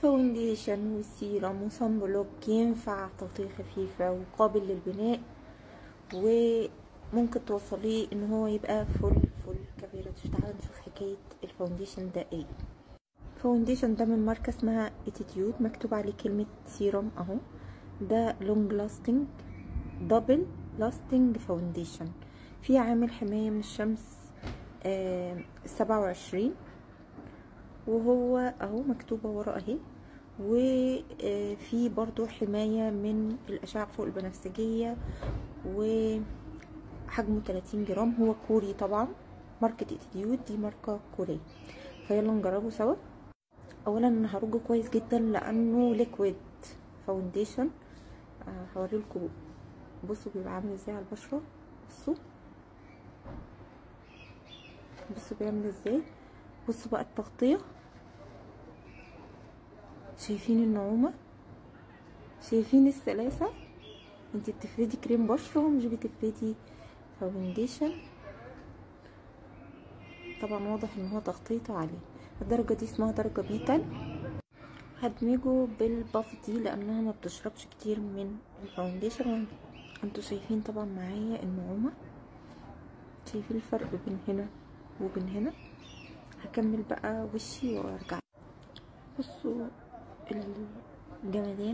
فاونديشن وسيرم وصن بلوك، ينفع تغطية خفيفة وقابل للبناء، وممكن توصليه ان هو يبقى فل كفيرج. تعالوا نشوف حكاية الفاونديشن ده ايه. فاونديشن ده من ماركة اسمها اتيتيود، مكتوب عليه كلمة سيرم اهو. ده لونج لاستنج دبل لاستنج فاونديشن، فيه عامل حماية من الشمس 27، وهو اهو مكتوبة ورا اهي. وفي برضو حماية من الاشعة فوق البنفسجية، وحجمه 30 جرام. هو كوري طبعا، ماركة اتيتيود دي ماركة كورية. فيلا نجربه سوا. اولا انا هرجه كويس جدا لانه ليكويد فاونديشن. هوريلكوا، بصوا بيبقى عامل ازاي على البشرة. بصوا بيعمل ازاي. بصوا بقى التغطية، شايفين النعومة، شايفين السلاسة. انتي بتفردي كريم بشرة ومش بتفردي فاونديشن. طبعا واضح ان هو تغطيته عالية. الدرجة دي اسمها درجة بيتا. هدمجه بالباف دي لانها ما بتشربش كتير من الفاونديشن. انتوا شايفين طبعا معايا النعومة، شايفين الفرق بين هنا وبين هنا. هكمل بقى وشي وارجع. بصوا الجمدان.